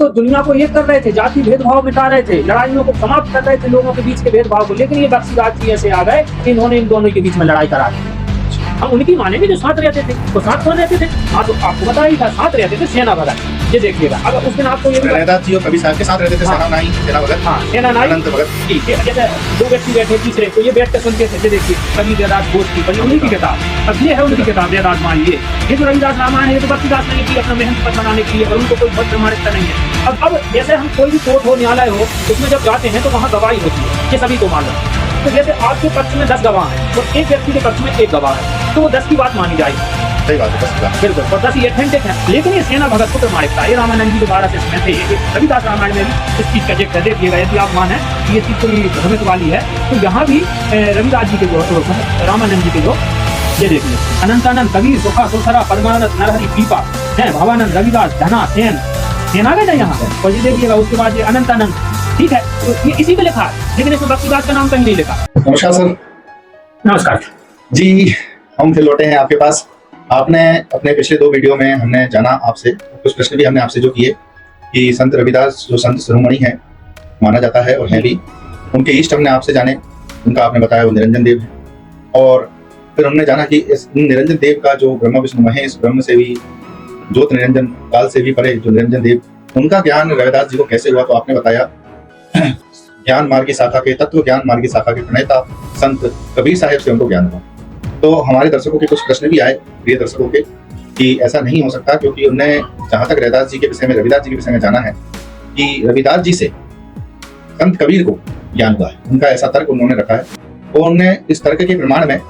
तो दुनिया को एक कर रहे थे, जाति भेदभाव मिटा रहे थे, लड़ाइयों को समाप्त कर रहे थे, लोगों के बीच के भेदभाव को। लेकिन ये बख्शीदास जी ऐसे आ गए कि इन्होंने इन दोनों के बीच में लड़ाई करा दी। हम उनकी मानेंगे जो साथ रहते थे, तो साथ कौन रहते थे? हाँ, तो आपको पता ही था, साथ रहते थे सेना भगत। ये देखिएगा, अगर उस दिन आपको ये रैदास जी और कबीर साहब के साथ रहते थे। हाँ। सेना नाई, सेना भगत, हाँ, सेना नाई, अनंत भगत। ठीक है। जैसे दो व्यक्ति बैठे तीसरे, तो ये बैठ कर सुनते थे। ये देखिए, कबीर रैदास बोध की बनी उन्हीं की किताब। अब ये है उनकी किताब रैदास मान लिए। ये जो रविदास रामायण है, ये तो बख्शीदास ने लिखी अपना मेहनत पर बनाने के लिए, और उनको कोई बहुत प्रमाणिकता नहीं है। अब जैसे हम कोई भी कोर्ट हो, न्यायालय हो, उसमें जब जाते हैं तो वहाँ गवाही होती है, ये सभी को मालूम है। तो जैसे आपके पक्ष में 10 गवाह हैं, तो एक व्यक्ति के पक्ष में 1 गवाह है, तो वो 10 की बात मानी जाएगी। सही बात है, 10 की बात। बिल्कुल, और 10 ये ऑथेंटिक है। लेकिन ये सेना भगत को प्रमाणिकता है। रामानंद जी दोबारा से इसमें थे, रविदास रामायण में भी इस चीज का जिक्र देखिएगा। यदि आप माने ये चीज कोई भ्रमित वाली है, तो यहाँ भी रविदास जी के जो रामानंद जी के जो, ये देखिए, अनंतानंद, कबीर, सुखा, सुसरा, पद्मानंद, नरहरि, पीपा है, भवानंद, रविदास, धना, सेन आ गए ना यहाँ पे। और ये देखिएगा उसके बाद ये अनंतानंद, ठीक है, तो ये इसी में लिखा है, लेकिन इसमें बख्शीदास का नाम कहीं नहीं लिखा। नमस्कार सर। नमस्कार जी, हम फिर लौटे हैं आपके पास। आपने अपने पिछले 2 वीडियो में हमने जाना आपसे, कुछ प्रश्न भी हमने आपसे जो किए कि संत रविदास जो संत शिरोमणि है माना जाता है और है भी, उनके इष्ट हमने आपसे जाने। उनका आपने बताया वो निरंजन देव है, और फिर हमने जाना कि इस निरंजन देव का जो ब्रह्मा विष्णु महेश, ब्रह्म से भी ज्योत निरंजन, काल से भी परे जो निरंजन देव, उनका ज्ञान रविदास जी को कैसे हुआ। तो आपने बताया ज्ञान मार्ग की शाखा के, तत्व ज्ञान मार्ग की शाखा के प्रणेता संत कबीर साहब से उनको ज्ञान हुआ। तो हमारे दर्शकों के कुछ प्रश्न भी आए, प्रिय दर्शकों के, कि ऐसा नहीं हो सकता, क्योंकि उन्हें जहां तक रविदास जी के विषय में, रविदास जी के विषय में जाना है कि रविदास जी से संत कबीर को ज्ञान हुआ है। उनका ऐसा तर्क उन्होंने रखा है, और उन्होंने इस तर्क के प्रमाण में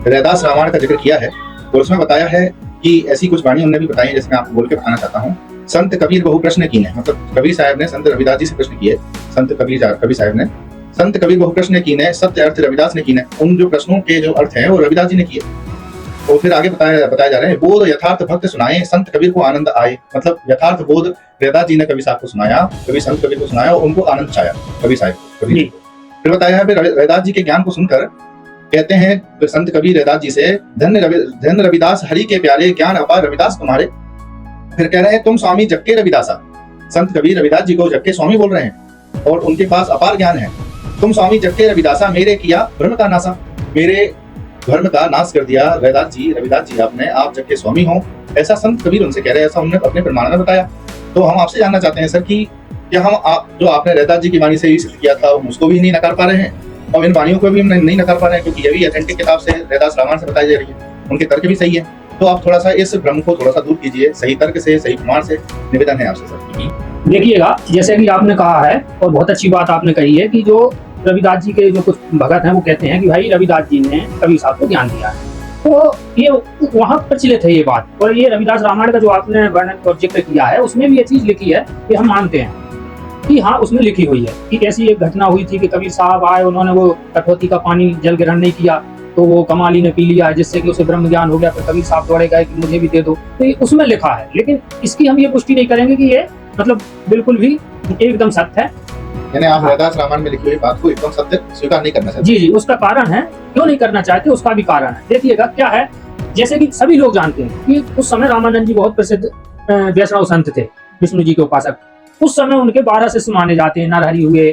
रैदास रामायण का जिक्र किया है, और उसमें बताया है कि ऐसी कुछ वाणी उन्होंने भी बताई है, जिसमें आपको बोल के बताना चाहता हूँ। संत कबीर बहु प्रश्न की है, मतलब कबीर साहब ने संत रविदास जी से प्रश्न किए। संत कबीर साहब ने संत कबीर बहु प्रश्न कीने, सत्य अर्थ रविदास ने कीने। उन जो प्रश्नों के जो अर्थ हैं वो रविदास जी ने किए। और फिर आगे बताया जा रहे हैं, बोध यथार्थ भक्त सुनाए, संत कबीर को आनंद आए। मतलब यथार्थ बोध रविदास जी ने कबीर साहब को सुनाया, कभी संत कबीर को सुनाया, और उनको आनंद छाया कबीर साहब कबीर। फिर बताया है, रविदास जी के ज्ञान को सुनकर कहते हैं संत कबीर रविदास जी से, धन्य रविदास हरि के प्यारे, ज्ञान अपार रविदास तुम्हारे। फिर कह रहे हैं, तुम स्वामी जक्के रविदासा। संत कबीर रविदास जी को जक्के स्वामी बोल रहे हैं, और उनके पास अपार ज्ञान है। तुम स्वामी जक्के रविदासा, मेरे किया भ्रम का नासा। मेरे भ्रम का नाश कर दिया रविदास जी आपने, आप जक्के स्वामी हो। ऐसा संत कबीर उनसे कह रहे हैं, ऐसा उन्होंने अपने प्रमाण में बताया। तो हम आपसे जानना चाहते हैं सर कि क्या हम जो आपने रविदास जी की वाणी से ही सिद्ध किया था, उसको भी नहीं नकार पा रहे हैं, और इन वाणियों को भी हम नहीं नकार पा रहे हैं, क्योंकि ये भी ऑथेंटिक किताब से रविदास रामायण से बताई जा रही है, उनके तर्क भी सही है। तो आप थोड़ा सा इस भ्रम को थोड़ा सा दूर कीजिए, सही तर्क से, सही प्रमाण से निवेदन है आपसे सर। देखिएगा, जैसे कि आपने कहा है, और बहुत अच्छी बात आपने कही है, कि जो रविदास जी के जो कुछ भगत हैं वो कहते हैं कि भाई रविदास जी ने कबीर साहब को ज्ञान दिया है। तो ये वहाँ प्रचलित है ये बात, और ये रविदास रामायण का जो आपने वर्णन और जिक्र किया है, उसमें भी ये चीज लिखी है कि हम मानते हैं कि हाँ, उसमें लिखी हुई है कि ऐसी एक घटना हुई थी कि कबीर साहब आए, उन्होंने वो कठौती का पानी जल ग्रहण नहीं किया, तो वो कमाली ने पी लिया, जिससे कि उसे ब्रह्म ज्ञान हो गया। फिर कबीर साहब दौड़े गए कि मुझे भी दे दो। तो ये उसमें लिखा है, लेकिन इसकी हम ये पुष्टि नहीं करेंगे कि ये मतलब बिल्कुल भी एकदम सत्य है। यानी आप रविदास रामायण में लिखी हुई बात को एकदम सत्य स्वीकार नहीं करना चाहते? जी, उसका कारण है, क्यों नहीं करना चाहते, उसका भी कारण है। देखिएगा क्या है, जैसे कि सभी लोग जानते हैं कि उस समय रामानंद जी बहुत प्रसिद्ध वैष्णव संत थे, विष्णु जी के उपासक। उस समय उनके 12 शिष्य माने जाते हैं। नरहरि हुए,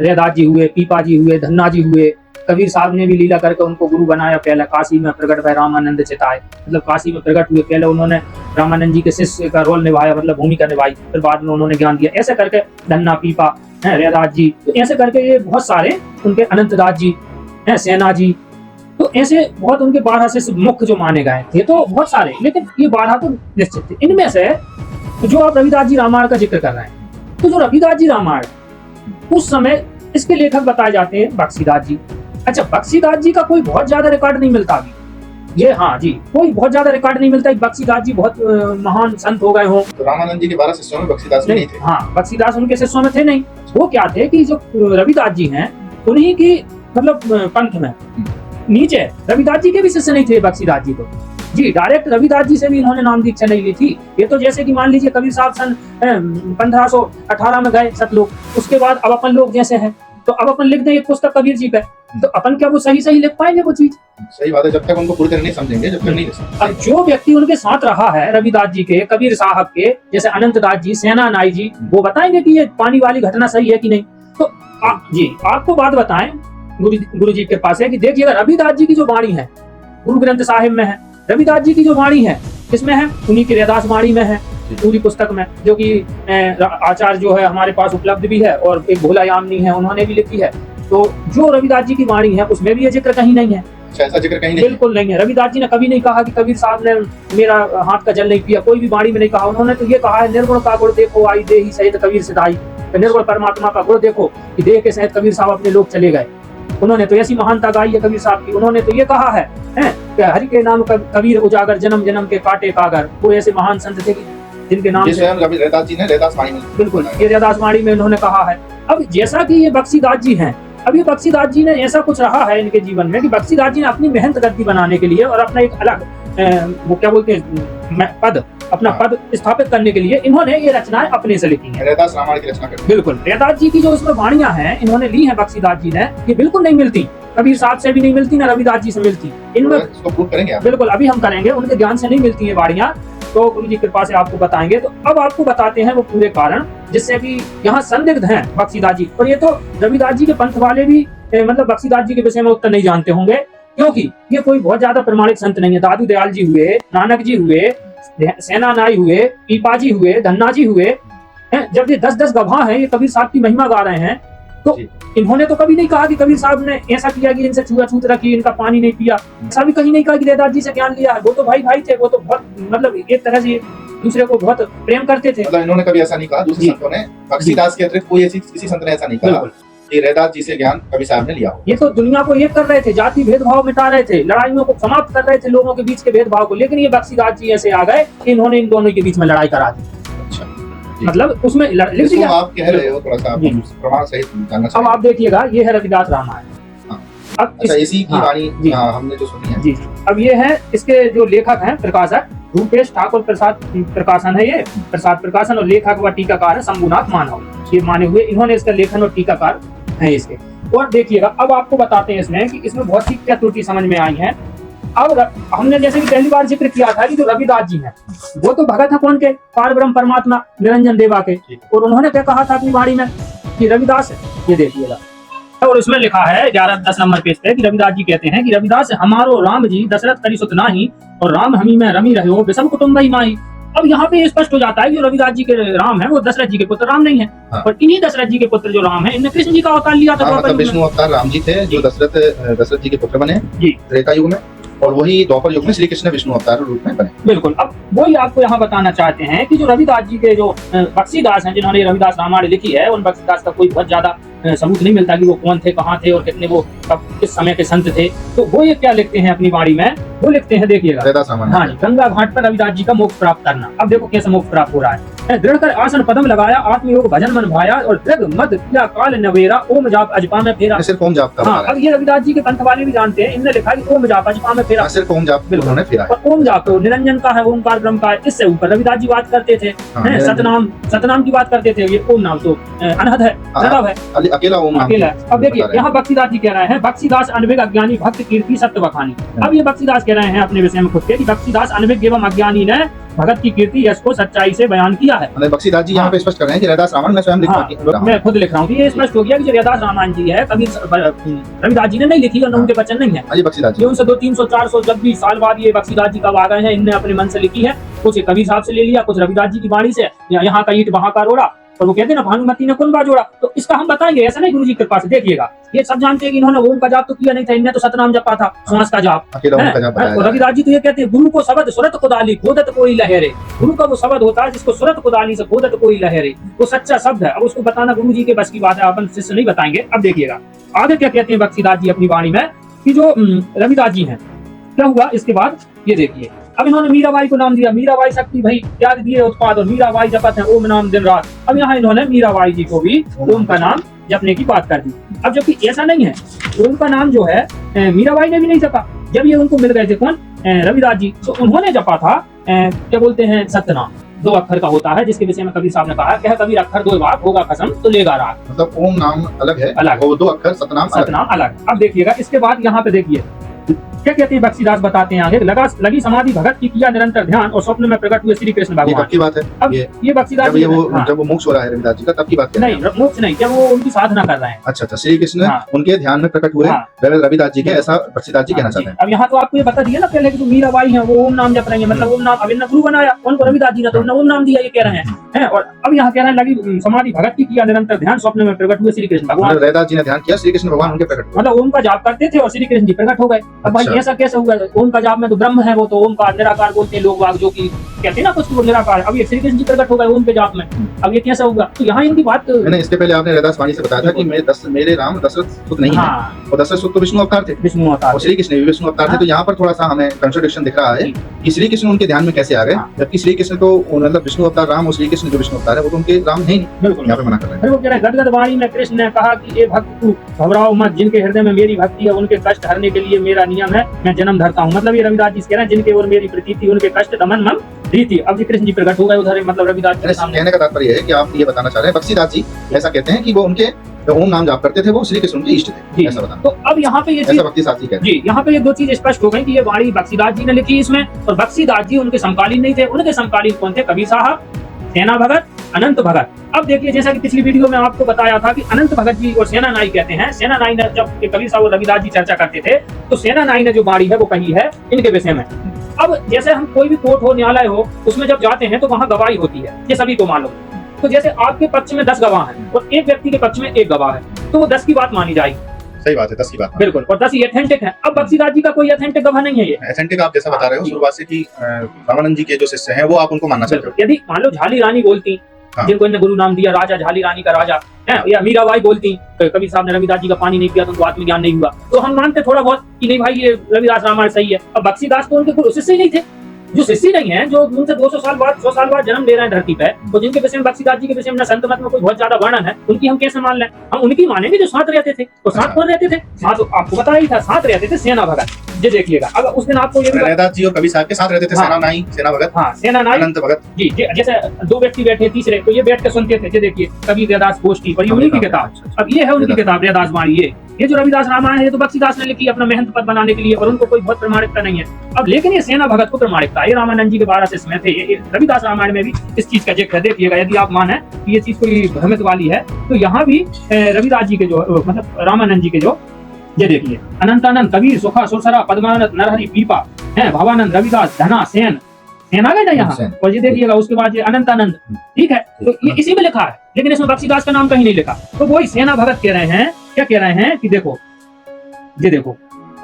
रैदास जी हुए, पीपा जी हुए, धन्ना जी हुए। कबीर साहब ने भी लीला करके उनको गुरु बनाया। पहले काशी में प्रकट भय रामानंद चिताए, मतलब काशी में प्रकट हुए। पहले उन्होंने रामानंद जी के शिष्य का रोल निभाया, मतलब भूमिका निभाई, फिर बाद में उन्होंने ज्ञान दिया। ऐसे करके धन्ना, पीपा है, रैदास जी, तो ऐसे करके ये बहुत सारे उनके, अनंतदास जी है, सेना जी, तो ऐसे बहुत उनके 12 शिष्य मुख्य जो माने गए थे। तो बहुत सारे, लेकिन ये 12 तो निश्चित थे। इनमें से जो आप रविदास जी रामायण का जिक्र कर रहे हैं, तो जो रविदास जी रामायण उस समय इसके लेखक बताए जाते हैं बख्शीदास जी। अच्छा, बख्शीदास जी का कोई बहुत ज्यादा रिकॉर्ड नहीं मिलता अभी, ये हाँ जी, कोई बहुत ज्यादा रिकॉर्ड नहीं मिलता। बख्शीदास जी बहुत महान संत हो गए हो। तो रामानंद जी के 12 शिष्यों में बख्शीदास नहीं थे? हाँ, बख्शीदास उनके शिष्यों में थे नहीं। वो क्या थे कि जो रविदास जी हैं, उन्हीं की मतलब पंथ में नीचे रविदास जी के भी शिष्य नहीं थे बख्शीदास जी को। जी, डायरेक्ट रविदास जी से भी इन्होंने नाम दीक्षा नहीं ली थी। ये तो जैसे कि मान लीजिए कबीर साहब सन 1518 में गए सतलोक, उसके बाद अब अपन लोग जैसे हैं तो अब अपन लिख दें एक पुस्तक कबीर जी पे, तो अपन क्या वो सही सही लिख पाएंगे वो चीज? सही बात है, जब तक उनको पूरी तरह नहीं समझेंगे, जब तक नहीं लिख सकते। अब जो व्यक्ति उनके साथ रहा है रविदास जी के, कबीर साहब के, जैसे अनंत दास जी, सेना नाई जी, वो बताएंगे कि ये पानी वाली घटना सही है कि नहीं। तो जी आपको बात बताएं गुरु जी के पास है कि देखिएगा रविदास जी की जो वाणी है गुरु ग्रंथ साहिब में है, रविदास जी की जो वाणी है किसमें है? उन्हीं की रैदास वाणी में है, पूरी पुस्तक में, जो कि आचार्य जो है हमारे पास उपलब्ध भी है और एक भोला यामिनी है उन्होंने भी लिखी है। तो जो रविदास जी की वाणी है उसमें भी ये जिक्र कहीं नहीं है। ऐसा जिक्र कहीं नहीं, बिल्कुल नहीं है। रविदास जी ने कभी नहीं कहा कि कबीर साहब ने मेरा हाथ का जल नहीं पिया, कोई भी वाणी में नहीं कहा। उन्होंने तो ये कहा है निर्गुण का गुण देखो आई दे ही सहित कबीर सिधाई, निर्गुण परमात्मा का गुण देखो कि देह के सहित कबीर साहब अपने लोग चले गए। उन्होंने तो ऐसी महानता गाई है कबीर साहब की। उन्होंने तो ये कहा है कि हरि के नाम कबीर उजागर जन्म जन्म के काटे कागर। वो ऐसे महान संत थे जिनके नाम से रविदास जी ने रैदास वाणी में, बिल्कुल ये रैदास वाणी में उन्होंने कहा है। अब जैसा कि ये बख्शीदास जी हैं, अब ये बख्शीदास जी ने ऐसा कुछ रहा है इनके जीवन में कि बख्शीदास जी ने अपनी मेहनत गद्दी बनाने के लिए और अपना एक अलग वो क्या बोलते हैं पद, अपना पद स्थापित करने के लिए इन्होंने ये रचनाएं अपने से लिखी हैं। रैदास रामायण की रचना करते। बिल्कुल रैदास जी की जो इसमें वाणियां हैं इन्होंने ली हैं बख्शीदास जी ने, ये बिल्कुल नहीं मिलती, कबीर साहब से भी नहीं मिलती, ना रविदास जी से मिलती। इनमें इसको प्रूव करेंगे आप? बिल्कुल अभी हम करेंगे, उनके ज्ञान से नहीं मिलती है वाणियां, तो गुरु जी कृपा से आपको बताएंगे। तो अब आपको बताते हैं वो पूरे कारण जिससे कि यहाँ संदिग्ध हैं बख्शीदास जी। और ये तो रविदास जी के पंथ वाले भी मतलब बख्शीदास जी के विषय में उत्तर नहीं जानते होंगे, क्योंकि ये कोई बहुत ज्यादा प्रमाणित संत नहीं है। दादू दयाल जी हुए, नानक जी हुए, सेना नाई हुए, पीपा जी हुए, धन्ना जी हुए, जब ये 10-10 गवाह हैं, ये कबीर साहब की महिमा गा रहे हैं, तो इन्होंने तो कभी नहीं कहा कि कबीर साहब ने ऐसा किया कि इनसे छुआछूत रखी, इनका पानी नहीं पिया। ऐसा भी कहीं नहीं कहा कि रैदास जी से ज्ञान लिया है। वो तो भाई भाई थे, वो तो बहुत मतलब एक तरह से दूसरे को बहुत प्रेम करते थे। मतलब इन्होंने कभी ऐसा नहीं कहा, दूसरे संतों ने, बख्शीदास के अतिरिक्त कोई किसी संत ने ऐसा नहीं कहा कि रैदास जी से ज्ञान कबीर साहब ने लिया हो। ये तो दुनिया को एक कर रहे थे, जाति भेदभाव मिटा रहे थे, लड़ाइयों को समाप्त कर रहे थे, लोगों के बीच के भेदभाव को। लेकिन ये बख्शीदास जी ऐसे आ गए कि इन्होंने इन दोनों के बीच में लड़ाई करा दी। अच्छा, मतलब उसमें लिख दिया। आप कह रहे हो थोड़ा सा प्रमाण सहित जानना चाहिए। अब आप देखिएगा, ये है रविदास रामायण। अब अच्छा, इसी की वाणी हमने जो सुनी है। जी, अब ये है, इसके जो लेखक हैं प्रकाशक रूपेश ठाकुर प्रसाद प्रकाशन है, ये प्रसाद प्रकाशन, और लेखक व टीकाकार है शंभुनाथ मानव, ये माने हुए इन्होंने इसका लेखन और टीकाकार है इसके। और देखिएगा अब आपको बताते हैं इसमें कि इसमें बहुत सी क्या त्रुटि समझ में आई है। अब हमने जैसे कि पहली बार जिक्र किया था कि जो रविदास जी हैं वो तो भगत है कौन के? पारब्रह्म परमात्मा निरंजन देवा के। और उन्होंने क्या कहा था अपनी वाणी में कि रविदास है, ये देखिएगा। और उसमें लिखा है 11-10 नंबर पेज पे कि रविदास जी कहते हैं कि रविदास हमारो राम जी दशरथ करी सुत नाही, और राम हमी में रमी रहो विषम कुटुम्ब ही माही। अब यहाँ पे स्पष्ट हो जाता है कि रविदास जी के राम है वो दशरथ जी के पुत्र राम नहीं है। और इन्हीं दशरथ जी के पुत्र जो राम है, इनने कृष्ण जी का अवतार लिया था। मतलब विष्णु अवतार राम जी थे जो दशरथ जी के पुत्र बने त्रेता युग में, और वही द्वापर युग में श्री कृष्ण विष्णु अवतार रूप में बने। बिल्कुल। अब वही आपको यहाँ बताना चाहते हैं कि जो रविदास जी के जो बख्शीदास हैं जिन्होंने रविदास रामायण लिखी है, उन बख्शीदास का कोई बहुत ज्यादा सबूत नहीं मिलता कि वो कौन थे, कहाँ थे और कितने वो कब किस समय के संत थे। तो वो ये क्या लिखते हैं अपनी वाणी में, वो लिखते हैं देखिएगा। हाँ जी, गंगा घाट पर रविदास जी का मोक्ष प्राप्त करना। अब देखो कैसे मोक्ष प्राप्त हो रहा है। दृढ़ कर आसन पदम लगाया, आत्मयोग भजन मन भाया, और दृढ़ मद किया काल नवेरा, ओम जाप अजपा में फेरा। सिर्फ ओम जाप का। हाँ, अब ये रविदास जी के पंथ वाले भी जानते हैं, इनने लिखा कि ओम जाप अजपा में फेरा। सिर्फ ओम जाप उन्होंने फेरा। और ओम जाप तो निरंजन का है, ओमकार ब्रह्म का है। इससे ऊपर रविदास जी बात करते थे, सतनाम की बात करते थे। ये ओम नाम तो अनहद है, प्रणव है, अकेला ओम अकेला। अब देखिए यहाँ बख्शीदास जी कह रहे हैं, बख्शीदास अनभिज्ञ अज्ञानी भक्त कीर्ति सत्य बखानी। अब ये बख्शीदास कह रहे हैं अपने विषय में खुद के कि बख्शीदास अनभिज्ञ एवं अज्ञानी ने भगत की कीर्ति यश को सच्चाई से बयान किया है। बख्शीदास जी यहाँ पे स्पष्ट कर रहे हैं कि रैदास रामायण मैं स्वयं लिखा, मैं खुद लिख रहा हूँ। ये स्पष्ट हो गया कि जो रैदास रामायण जी है कभी रविदास जी ने नहीं लिखी, उनके वचन नहीं है। ये उनसे 200-300-400 जब भी साल बाद ये बख्शीदास जी कब आ गए हैं, इनने अपने मन से लिखी है। कुछ कबीर साहब से ले लिया, कुछ रविदास जी की वाणी से, यहाँ का ईंट वहाँ का रोड़ा, और वो कहते हैं ना भानुमती ने कुंभा जोड़ा। तो इसका हम बताएंगे, ऐसा नहीं गुरु जी के पास। देखिएगा ये सब जानते हैं कि इन्होंने ओम का जाप तो किया नहीं था, इन्हें तो सतनाम जपा था, श्वास का जाप। रविदास जी तो ये कहते हैं गुरु को शब्द सुरत कुदाली खोदत कोई लहरे। गुरु का वो शब्द होता है जिसको सुरत कुदाली से खोदत कोई लहरे, वो सच्चा शब्द है। अब उसको बताना गुरु जी के बस की बात है, अपन शिष्य नहीं बताएंगे। अब देखिएगा आगे क्या कहते हैं बख्शीदास जी अपनी वाणी में कि जो रविदास जी हैं क्या हुआ इसके बाद, ये देखिए। अब इन्होंने मीराबाई को नाम दिया, मीराबाई शक्ति भाई त्याग दिए उत्पाद, और मीराबाई जपत है ओम नाम दिन रात। अब यहाँ इन्होंने मीराबाई जी को भी ओम का नाम जपने की बात कर दी। अब जबकि ऐसा नहीं है, ओम का नाम जो है मीराबाई ने भी नहीं जपा। जब ये उनको मिल गए थे कौन, रविदास जी, तो उन्होंने जपा था क्या बोलते हैं सत्यनाम। दो अक्षर का होता है, जिसके विषय में कबीर साहब ने कहा कह कबीर अक्षर दो बार होगा कसम तो लेगा राग। मतलब ओम नाम अलग है, अलग। वो दो अक्षर सतनाम अलग है। सतनाम अलग। अब देखिएगा इसके बाद यहाँ पे देखिए क्या कहते हैं बख्शीदास बताते हैं आगे, लगी समाधि भगत की किया निरंतर ध्यान और स्वप्न में प्रकट हुए श्री कृष्ण ये भगवान। कब की बात है? अब ये बख्शीदास जब जी वो जब वो मोक्ष हो रहा है रविदास जी का, तब की बात नहीं, मोक्ष नहीं, जब वो उनकी साधना कर रहे हैं। अच्छा अच्छा, श्री कृष्ण हाँ। उनके ध्यान में प्रकट हुए हाँ। रविदास जी के, ऐसा बख्शीदास जी कहना चाहते हैं। अब यहाँ तो आपको ये बता दिया ना पहले कि जो मीराबाई है वो ओम नाम जप रही है, मतलब ओम नाम अब इन्होंने गुरु बनाया, उनको रविदास जी ने तो उन्होंने ओम नाम दिया, ये कह रहे हैं। और अब यहाँ कह रहे हैं लगी समाधि भगत की किया निरंतर ध्यान स्वप्न में प्रकट हुए श्री कृष्ण भगवान। रविदास जी ने ध्यान किया, श्री कृष्ण भगवान उनके प्रकट हुए, मतलब ओम का जाप करते थे और श्री कृष्ण जी प्रकट हो गए। अब भाई ऐसा कैसे हुआ? ओम का जाप में तो ब्रह्म है, वो तो ओम का निराकार बोलते हैं लोग वाग, जो कि कहते हैं ना कुछ वो निराकार। अब ये श्री कृष्ण जी प्रकट हो गए ओम के जाप में, अब ये कैसा होगा? तो यहाँ इनकी बात मैंने इसके पहले आपने रविदास वाणी से बताया था कि मेरे राम दशरथ सुत नहीं है, और दशरथ सुत तो विष्णु अवतार थे, विष्णु अवतार, और श्री कृष्ण भी विष्णु अवतार थे। तो यहाँ पर थोड़ा सा हमें कंट्राडिक्शन दिख रहा है कि श्री कृष्ण उनके ध्यान में कैसे आ गए, जबकि श्री कृष्ण तो मतलब विष्णु अवतार राम, और श्री कृष्ण जो विष्णु अवतार है वो तो उनके राम है नहीं। बिल्कुल यहाँ पे मना कर रहे हैं। फिर वो कह रहे हैं गदगद वाणी में कृष्ण ने कहा कि ये भक्त तू घबराओ मत, जिनके हृदय में मेरी भक्ति है उनके कष्ट हरने के लिए मेरा नियम है, मैं जन्म धरता हूँ। मतलब ये रविदास जी कह रहे हैं जिनके और मेरी प्रीति थी उनके कष्ट दमन मम रीति। अब जी कृष्ण जी प्रकट हो गए उधर, मतलब रविदास जी के सामने। कहने का तात्पर्य है कि आप ये बताना चाह रहे हैं बख्शीदास जी ऐसा कहते हैं कि वो उनके ओम नाम जाप करते थे, वो श्री कृष्ण के इष्ट थे, ऐसा बताना। तो अब यहाँ पे ये ऐसा बख्शीदास जी कहते हैं। जी, यहाँ पे ये दो चीज स्पष्ट हो गई कि ये वाणी बख्शीदास जी ने लिखी इसमें, और बख्शीदास जी उनके समकालीन नहीं थे। उनके समकालीन कौन थे? कबीर साहब, सेना भगत, अनंत भगत। अब देखिए जैसा कि पिछली वीडियो में आपको बताया था कि अनंत भगत जी और सेना नाई कहते हैं, सेना नाई ने जब कबीर साहब और रविदास जी चर्चा करते थे तो सेना नाई ने जो वाणी है वो कही है इनके विषय में। अब जैसे हम कोई भी कोर्ट हो, न्यायालय हो, उसमें जब जाते हैं तो वहाँ गवाही होती है, ये सभी को मालूम है। तो जैसे आपके पक्ष में 10 गवाह हैं और एक व्यक्ति के पक्ष में 1 गवाह है, तो वो 10 की बात मानी जाएगी। सही बात है, 10 की बात बिल्कुल, और 10 ही ऑथेंटिक है। अब बख्शीदास जी का कोई ऑथेंटिक गवाह नहीं है ये। एथेंटिक आप जैसा बता रहे हो शुरुआत से कि रामानंद जी के जो शिष्य हैं वो आप उनको मानना चाहते हो। यदि मान लो झाली रानी बोलती, जिनको इन्होंने गुरु नाम दिया, राजा झाली रानी का राजा है, या मीराबाई बोलती कबीर साहब ने रविदास जी का पानी नहीं पिया तो उनको आत्मज्ञान नहीं हुआ, तो हम मानते थोड़ा बहुत कि नहीं भाई ये रविदास रामायण सही है। अब बख्शीदास तो उनके गुरु शिष्य ही नहीं थे, जो शिष्य नहीं है, जो उनसे 200 साल बाद 100 साल बाद जन्म ले रहे हैं धरती पे, तो जिनके विषय में बख्शीदास जी के विषय में संत मत में कोई बहुत ज्यादा वर्णन है, उनकी हम कैसे मान लें? हम उनकी मानेंगे जो साथ रहते थे। तो साथ कौन रहते थे? साथ आपको बताया ही था, साथ रहते थे सेना भगत। ये देखिएगा, अब उस दिन आपको ये रविदास जी और कबीर साहब के साथ रहते थे। हाँ। सेना नाई, सेना भगत, हाँ सेना नाई, अनंत भगत जी। जैसे 2 व्यक्ति बैठे तीसरे, तो ये बैठ के सुनते थे। ये देखिए कबीर रविदास गोष्ठी, और ये उन्हीं की किताब। अब ये है उनकी किताब रविदास वाणी। ये जो रविदास रामायण है ये तो बख्शीदास ने लिखी अपना मेहनत पद बनाने के लिए, और उनको कोई बहुत प्रमाणिकता नहीं है। अब लेकिन ये सेना भगत को प्रमाणिकता है, ये रामानंद जी के 12 शिष्य में थे। ये रविदास रामायण में भी इस चीज का जिक्र है। देखिएगा यदि आप माने कि ये चीज कोई भ्रमित वाली है, तो यहाँ भी रविदास जी के जो मतलब रामानंद जी के जो, ये देखिए अनंतानंद, कबीर, सुखा, सुरसरा, पद्मानंद, नरहरि, पीपा है, भवानंद, रविदास, धना, सेन आ गए ना यहाँ। और ये देखिएगा उसके बाद ये अनंतानंद, ठीक है, तो ये इसी में लिखा है, लेकिन इसमें बख्शीदास का नाम कहीं नहीं लिखा। तो वही सेना भगत कह रहे हैं, क्या कह रहे हैं कि देखो ये देखो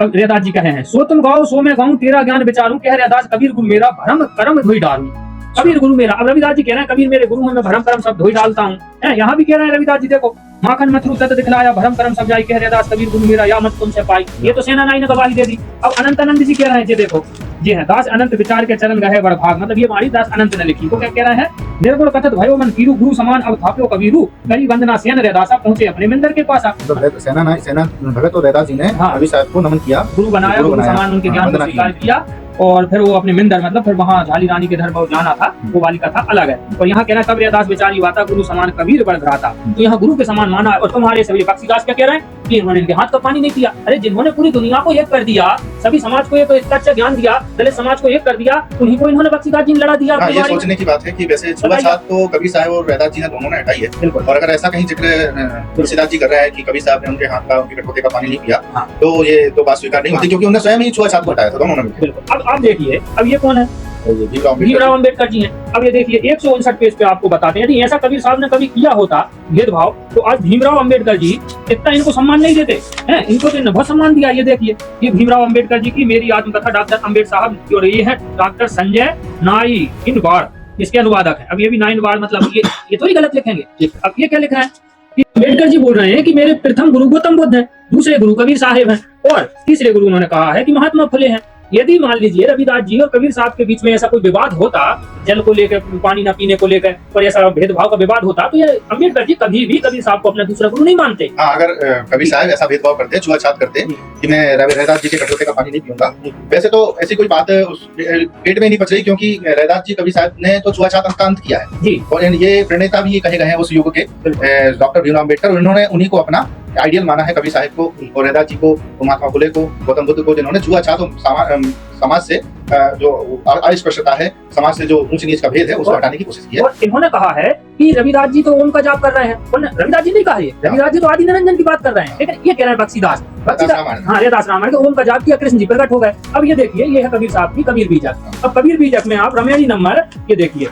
रविदास जी कहे हैं, सो तुम गाओ सो मैं गाऊं, तेरा ज्ञान विचारूं, कह रविदास कबीर गुरु मेरा भरम कर्म धोई डालूं। कबीर गुरु मेरा, अब रविदास जी कह रहे हैं कबीर मेरे गुरु हैं, मैं भरम कर्म सब धोई डालता हूँ। यहाँ भी कह रहे हैं रविदास जी, देखो माखन मथुरु तत दिखलाया, भरम कर्म सब जाई, कह रविदास कबीर गुरु मेरा या मत तुमसे पाई। ये तो सेना नाई ने गवाही दे दी। अब अनंतानंद जी कह रहे हैं, ये देखो ये है, दास अनंत विचार के चरण गहे बड़ भाग, मतलब ये वाणी दास अनंत ने लिखी। तो क्या कह रहे हैं, निर्गुण कथत भयो मन पीरू, गुरु समान अब थाप्यो कबीरू, करी वंदना सेन रैदासा, पहुंचे अपने मंदिर के पास। सेना भगत और रैदास जी ने कबीर साहब को नमन किया, गुरु बनाया, गुरु समान उनके ज्ञान को स्वीकार किया, और फिर वो अपने मिंदर मतलब फिर वहाँ झाली रानी के घर पर जाना था, वो वाली कथा अलग है। और यहाँ कहना कब रैदास विचारी वाता, गुरु समान कबीर बड़ भ्राता, तो यहाँ गुरु के समान माना। और तुम्हारे सभी बख्शीदास क्या कह रहे हैं कि इन्होंने इनके हाथ का पानी नहीं पिया। अरे जिन्होंने पूरी दुनिया को एक कर दिया, सभी समाज को एक अच्छा ज्ञान दिया, दलित समाज को एक कर दिया, उन्हीं को इन्होंने बख्शीदास जी ने लड़ा दिया। ये सोचने की बात है कि वैसे सुबह साथ तो कबीर साहब और रैदास जी ने दोनों ने हटाई है, और अगर ऐसा कहीं जिक्र बख्शीदास जी कर रहा है कि कबीर साहब ने उनके हाथ का, उनके कटोरे का पानी नहीं पिया, तो ये तो बात स्वीकार नहीं होती, क्योंकि उन्होंने स्वयं ही छुआ छात को हटाया था दोनों ने। अब आप देखिए, अब ये कौन है? भीमराव अम्बेडकर जी हैं। अब ये देखिए 159 पेज पे आपको बताते हैं, यदि ऐसा कबीर साहब ने कभी किया होता भेदभाव, तो आज भीमराव अम्बेडकर जी इतना इनको सम्मान नहीं देते हैं। इनको तो बहुत सम्मान दिया। ये देखिए ये भीमराव अम्बेडकर जी की मेरी आत्मकथा, डॉक्टर अम्बेडकर साहब, और ये है डॉक्टर संजय नाई इनवार, इसके अनुवादक है। अब ये भी नाइन वार, मतलब ये थोड़ी गलत लिखेंगे। अब ये क्या लिख रहे हैं कि अम्बेडकर जी बोल रहे हैं कि मेरे प्रथम गुरु गौतम बुद्ध हैं, दूसरे गुरु कबीर साहिब हैं, और तीसरे गुरु उन्होंने कहा है कि महात्मा फुले हैं। यदि मान लीजिए रविदास जी और कबीर साहब के बीच में ऐसा कोई विवाद होता, जल को लेकर, पानी ना पीने को लेकर, और ऐसा भेदभाव का विवाद होता, तो ये अम्बेडकर जी कभी भी कबीर साहब को अपना दूसरा गुरु नहीं मानते। हाँ, अगर कबीर साहब ऐसा भेदभाव करते, छुआछात करते कि मैं रविदास जी के कटोरे का पानी नहीं पीऊंगा, वैसे तो ऐसी कोई बात उस पेट में नहीं पच रही, क्योंकि रविदास जी कबीर साहब ने तो छुआछात का अंत किया है जी। और ये प्रणेता भी कहे गए हैं उस युग के, डॉक्टर भीमराव अम्बेडकर, उन्होंने उन्हीं को अपना आइडियल माना है, कबीर साहब को और रविदास जी को, महात्मा फुले को, गौतम बुद्ध को, जिन्होंने छुआछात समाज से जो अस्पृश्यता है, समाज से जो ऊंच नीच का भेद है, उसको हटाने की कोशिश की है। और इन्होंने कहा है कि रविदास जी तो ओम का जाप कर रहे हैं, रविदास जी नहीं कहा, रविदास जी तो आदि निरंजन की बात कर रहे हैं, लेकिन ये कह रहे हैं बख्शीदास, हाँ रविदास रामायण के ओम का जाप किया, कृष्ण जी प्रकट हो गए। अब ये देखिए, ये है कबीर साहब की कबीर बीजक। अब कबीर बीजक में आप रामायणी नंबर, ये देखिए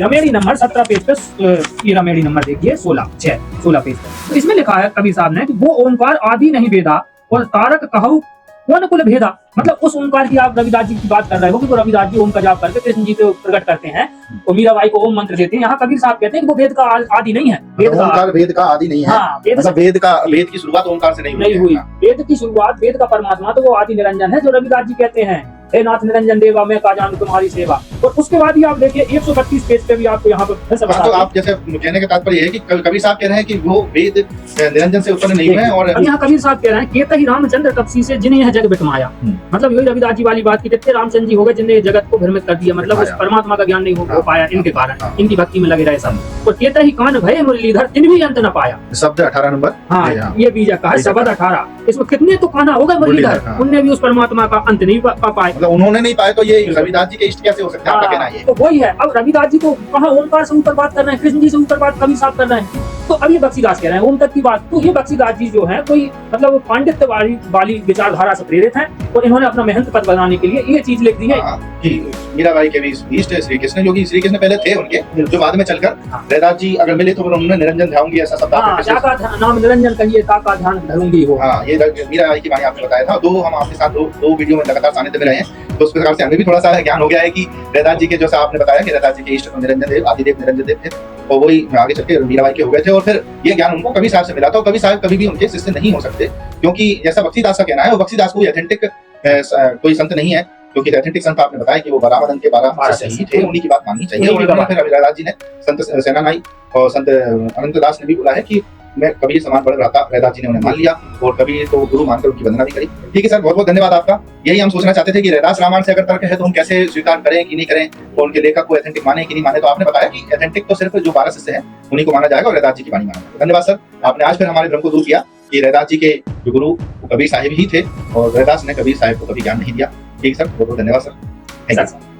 रामायणी नंबर 17 पेज पे, ये रामायणी नंबर देखिए 16 पेज पे, तो इसमें लिखा है कबीर साहब ने कि वो ओंकार आदि नहीं भेदा और तारक कहु कौन कुल भेदा। मतलब उस ओंकार की आप रविदास जी की बात कर रहे हो कि वो रविदास जी ओम का जाप करके कृष्ण जी को प्रकट करते हैं, तो मीराबाई को ओम मंत्र देते हैं। यहाँ कबीर साहब कहते हैं कि वो वेद का आदि नहीं है, वेद का आदि नहीं है। हाँ, वेद की शुरुआत ओंकार से नहीं हुई। वेद की शुरुआत, वेद का परमात्मा तो वो आदि निरंजन है, जो रविदास जी कहते हैं, हे नाथ निरंजन देवा मैं का जानू तुम्हारी सेवा। और उसके बाद ही आप देखिए 132 पेज पे भी आपको यहाँ पे फिर से बता, तो आप जैसे कहने का तात्पर्य है कि कबीर साहब कह रहे हैं कि वो वेद निरंजन से उत्पन्न नहीं हुए, और यहाँ कबीर साहब कह रहे हैं केत ही रामचंद्र तपसी से जिन्हें यह जग बिटमाया। मतलब यही रविदास जी वाली बात की, कितने रामचंद्र जी हो गए जिन्हें जगत को भ्रमित कर दिया, मतलब उस परमात्मा का ज्ञान नहीं हो पाया इनके कारण, इनकी भक्ति में लगे रहे सब। और केत ही कान भय मुरलीधर इन भी अंत न पाया। शब्द 18 नंबर, हाँ ये बीजक का है, शब्द 18, इसमें कितने तो काना हो गए मुरलीधर, उनने भी उस परमात्मा का अंत नहीं पा पाए, मतलब उन्होंने नहीं पाए, तो ये रविदास जी के इष्ट कैसे हो सकते हैं, आपका कहना है? तो वही है। अब रविदास जी को कहा ओंकार से ऊपर बात कर रहे हैं, कृष्ण जी से ऊपर बात कबीर साहब कर रहे हैं, तो अब ये बख्शीदास कह रहे हैं ओम तक की बात। तो ये बख्शीदास जी जो है कोई मतलब पांडित्य वाली विचारधारा से प्रेरित है, और इन्होंने अपना महंत पद बनाने के लिए ये चीज लिख दी है कि मीराबाई के भी इष्ट श्री कृष्ण, जो कि श्री कृष्ण पहले थे उनके, जो बाद में चलकर रविदास जी अगर मिले तो उन्होंने निरंजन ध्याऊंगी ऐसा शब्द नाम निरंजन कहिए ताका ध्यान धरूंगी हो। हाँ, ये मीराबाई की वाणी आपने बताया था। दो हम आपके साथ दो वीडियो में लगातार सानिध्य में रहे हैं, तो उस प्रकार से हमें भी थोड़ा सा ज्ञान हो गया है कि रविदास जी के, जैसा आपने बताया कि रविदास जी के इष्ट निरंजन देव, आदिदेव निरंजन देव थे, और वही आगे चल के मीराबाई के हो गए थे, और फिर ये ज्ञान उनको कबीर साहब से मिला था। कबीर साहब कभी भी उनके शिष्य नहीं हो सकते, क्योंकि जैसा बख्शीदास का कहना है, वो बख्शीदास कोई ऑथेंटिक कोई संत नहीं है, क्योंकि ऑथेंटिक संत आपने बताया कि वो रामानंद के 12 शिष्य थे, उन्हीं की बात माननी चाहिए। और फिर रविदास जी ने, संत सेनानाई और संत अनंतदास ने भी बोला है कि मैं कबीर समान बड़ा रहा था, रविदास जी ने उन्हें मान लिया और कबीर को गुरु मानकर उनकी वंदना भी करी। ठीक है सर, बहुत बहुत धन्यवाद आपका। यही हम सोचना चाहते थे कि रविदास रामायण से अगर तर्क है तो हम कैसे स्वीकार करें कि नहीं करें, और उनके लेखक को एथेंटिक माने कि नहीं माने। तो आपने बताया कि एथेंटिक तो सिर्फ जो 12 शिष्य हैं उन्हीं को माना जाएगा, और रविदास जी की वाणी माना जाएगा। धन्यवाद सर, आपने आज फिर हमारे भ्रम को दूर किया कि रविदास जी के जो गुरु कबीर साहिब ही थे, और रविदास ने कबीर साहिब को कभी ज्ञान नहीं दिया। ठीक सर, बहुत बहुत धन्यवाद सर, थैंक यू।